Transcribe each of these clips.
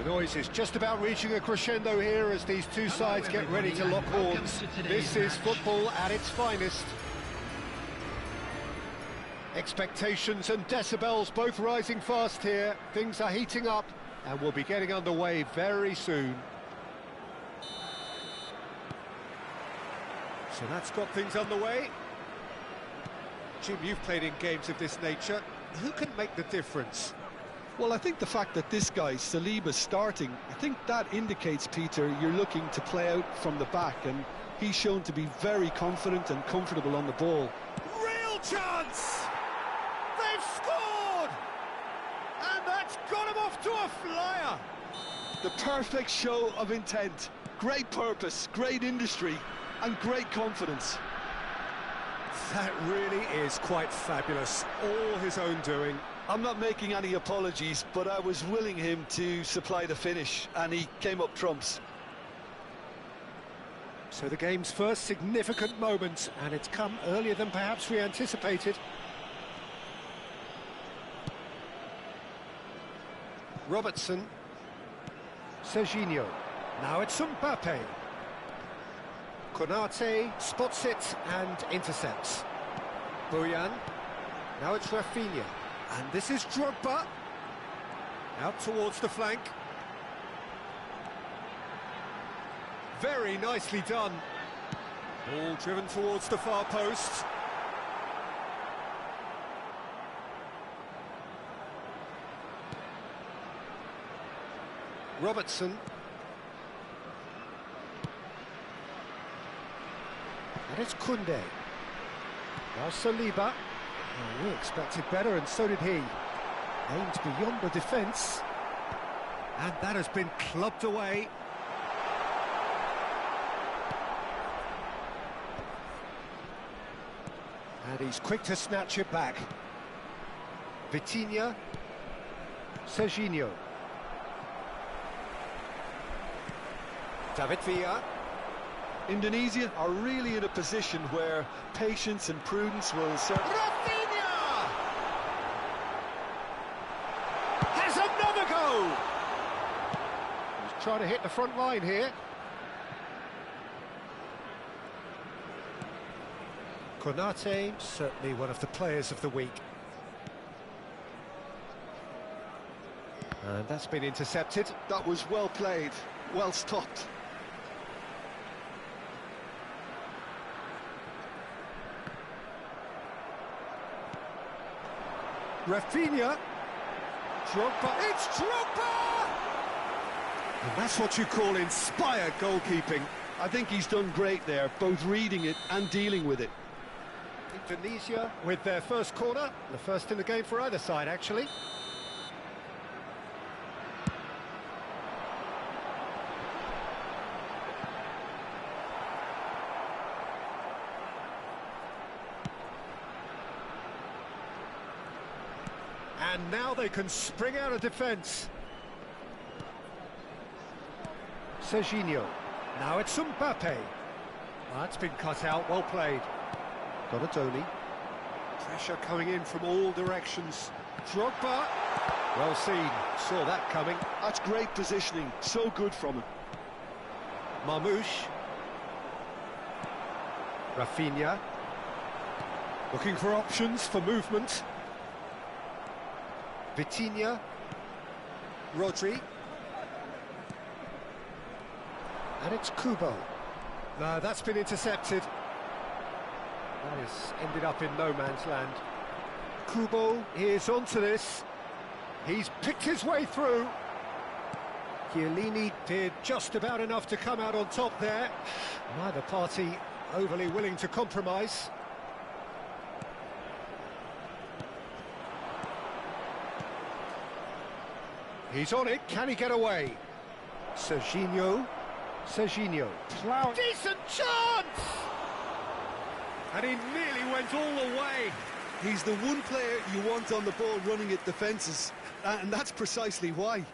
The noise is just about reaching a crescendo here as these two sides get ready to lock horns. This is football at its finest. Expectations and decibels both rising fast here. Things are heating up and we'll be getting underway very soon. So that's got things underway. Jim, you've played in games of this nature. Who can make the difference? Well, I think the fact that this guy, Saliba's starting, I think that indicates, Peter, you're looking to play out from the back, and he's shown to be very confident and comfortable on the ball. Real chance! They've scored! And that's got him off to a flyer! The perfect show of intent. Great purpose, great industry, and great confidence. That really is quite fabulous. All his own doing. I'm not making any apologies, but I was willing him to supply the finish, and he came up trumps. So the game's first significant moment, and it's come earlier than perhaps we anticipated. Robertson. Serginho. Now it's Mbappe. Konate spots it and intercepts. Boyan. Now it's Rafinha. And this is Drogba. Out towards the flank. Very nicely done. Ball driven towards the far post. Robertson. And it's Koundé. Now Saliba. Oh, we expected better, and so did he. Aimed beyond the defence. And that has been clubbed away. And he's quick to snatch it back. Vitinha. Serginho. David Villa. Indonesia are really in a position where patience and prudence will serve. Rafinha! Has another go! He's trying to hit the front line here. Konate, certainly one of the players of the week. And that's been intercepted. That was well played, well stopped. Rafinha. Drogba. It's Drogba! And that's what you call inspired goalkeeping. I think he's done great there, both reading it and dealing with it. Indonesia with their first corner. The first in the game for either side, actually. And now they can spring out of defence. Serginho. Now it's Mbappe. That's been cut out, well played. Donadoni. Pressure coming in from all directions. Drogba. Well seen, saw that coming. That's great positioning, so good from him. Marmoush. Rafinha. Looking for options for movement. Vitinha. Rodri. And it's Kubo. No, that's been intercepted. That has ended up in no man's land. Kubo is onto this. He's picked his way through. Chiellini did just about enough to come out on top there. Neither party overly willing to compromise. He's on it, can he get away? Serginho. Plough. Decent chance! And he nearly went all the way. He's the one player you want on the ball running at defences, and that's precisely why.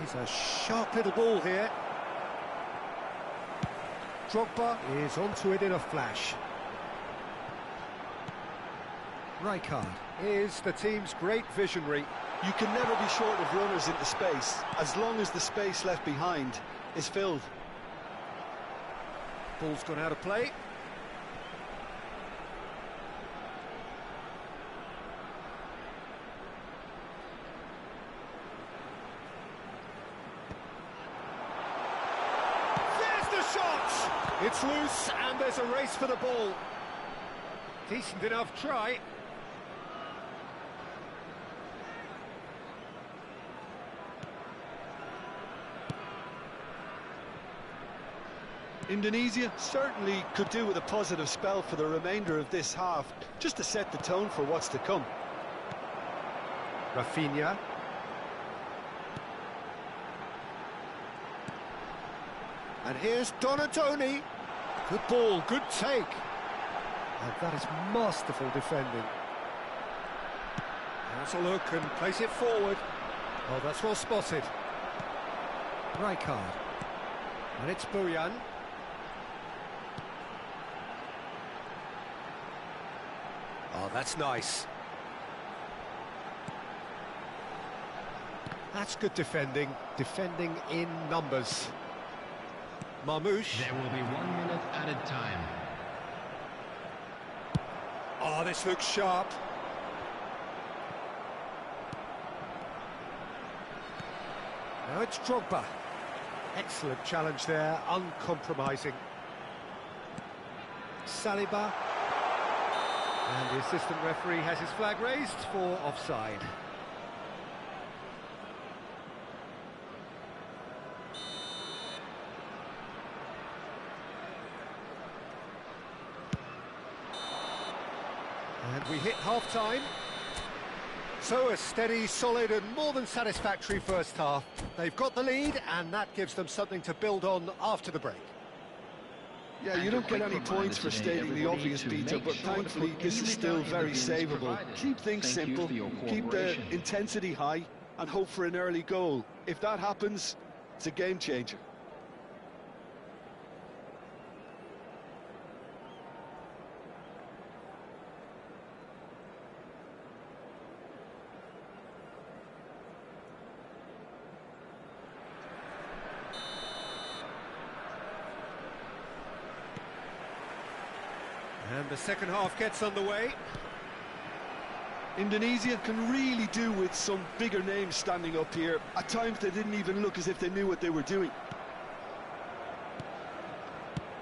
He's a sharp little ball here. Drogba is onto it in a flash. Rijkaard is the team's great visionary. You can never be short of runners into space, as long as the space left behind is filled. Ball's gone out of play. There's the shot! It's loose and there's a race for the ball. Decent enough try. Indonesia certainly could do with a positive spell for the remainder of this half, just to set the tone for what's to come. Rafinha. And here's Donatoni. Good ball, good take. And that is masterful defending. Has a look and plays it forward. Oh, that's well spotted. Rijkaard. And it's Bojan. Oh, that's nice. That's good defending. Defending in numbers. Marmouche. There will be 1 minute added time. Oh, this looks sharp. Now it's Drogba. Excellent challenge there, uncompromising. Saliba. And the assistant referee has his flag raised for offside. And we hit half-time. So a steady, solid and more than satisfactory first half. They've got the lead and that gives them something to build on after the break. Yeah, you don't get any points for stating the obvious, Peter, but thankfully this is still very savable. Keep things simple, keep the intensity high and hope for an early goal. If that happens, it's a game changer. And the second half gets underway. Indonesia can really do with some bigger names standing up here. At times they didn't even look as if they knew what they were doing.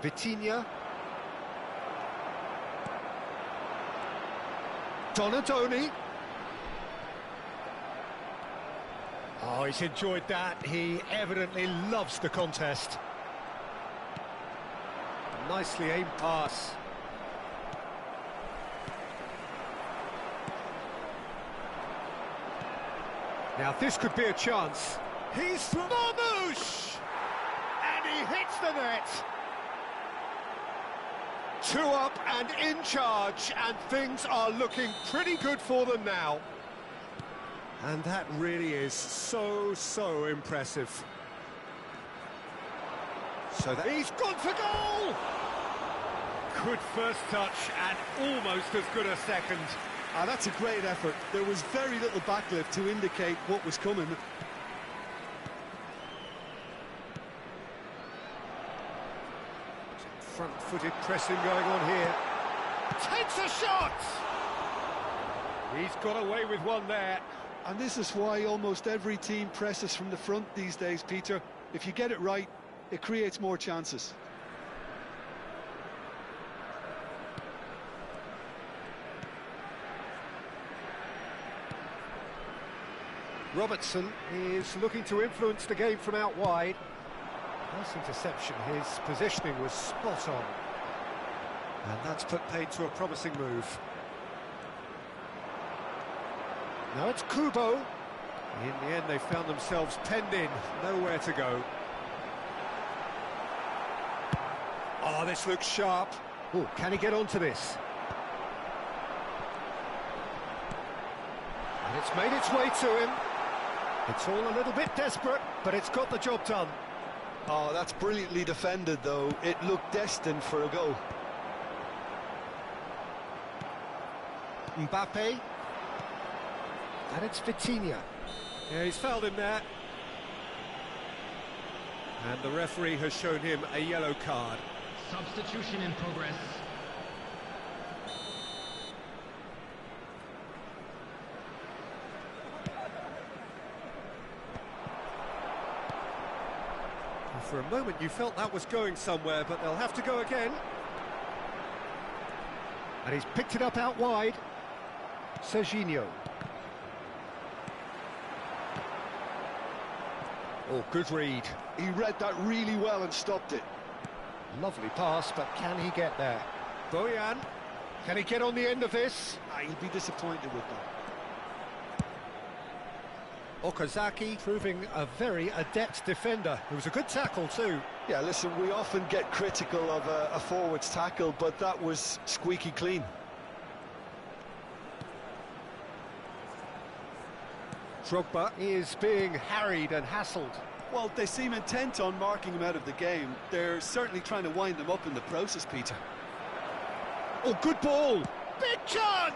Vitinha. Donatoni. Oh, he's enjoyed that. He evidently loves the contest. Nicely aimed pass. Now this could be a chance. He's Marmouche! And he hits the net. 2 up and in charge, and things are looking pretty good for them now. And that really is so impressive. So that he's gone for goal! Good first touch and almost as good a second. That's a great effort. There was very little backlift to indicate what was coming. Front-footed pressing going on here. Takes a shot! He's got away with one there. And this is why almost every team presses from the front these days, Peter. If you get it right, it creates more chances. Robertson is looking to influence the game from out wide. Nice interception, his positioning was spot on. And that's put paid to a promising move. Now it's Kubo. In the end, they found themselves penned in, nowhere to go. Oh, this looks sharp. Oh, can he get onto this? And it's made its way to him. It's all a little bit desperate, but it's got the job done. Oh, that's brilliantly defended, though. It looked destined for a goal. Mbappe. And it's Vitinha. Yeah, he's fouled him there. And the referee has shown him a yellow card. Substitution in progress. For a moment you felt that was going somewhere, but they'll have to go again. And he's picked it up out wide. Serginho. Oh, good read. He read that really well and stopped it. Lovely pass, but can he get there? Bojan, can he get on the end of this? He'll be disappointed with that. Okazaki proving a very adept defender. It was a good tackle too. Yeah, listen, we often get critical of a forward's tackle, but that was squeaky clean. Drogba is being harried and hassled. Well, they seem intent on marking him out of the game. They're certainly trying to wind him up in the process, Peter. Oh, good ball! Big chance!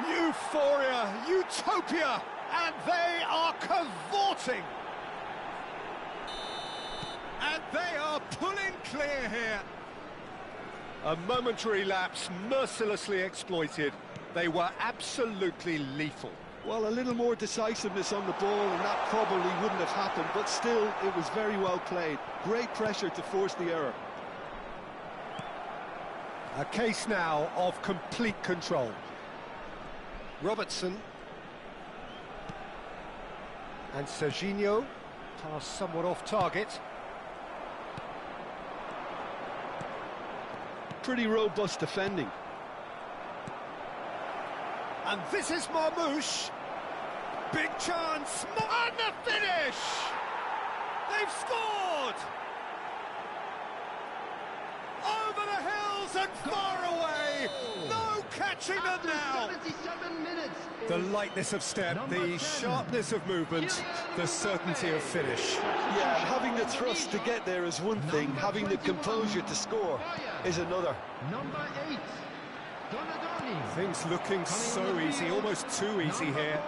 Euphoria, utopia, and they are cavorting! And they are pulling clear here. A momentary lapse mercilessly exploited. They were absolutely lethal. Well, a little more decisiveness on the ball and that probably wouldn't have happened, but still, it was very well played. Great pressure to force the error. A case now of complete control. Robertson. And Serginho. Pass somewhat off target. Pretty robust defending. And this is Marmouche. Big chance. And the finish! They've scored! Over the hills and far away! No catching them now! 77 minutes. The lightness of step, the sharpness of movement, the certainty of finish. Yeah, having the thrust to get there is one thing, having the composure to score is another. Number 8. Donadoni. Things looking so easy, almost too easy here.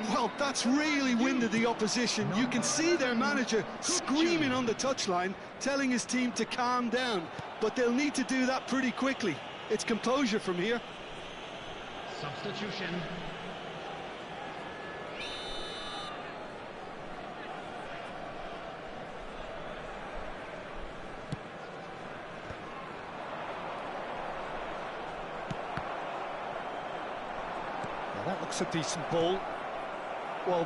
Well, that's really winded the opposition. You can see their manager screaming on the touchline, telling his team to calm down. But they'll need to do that pretty quickly. It's composure from here. Substitution. Well, that looks a decent ball. Well,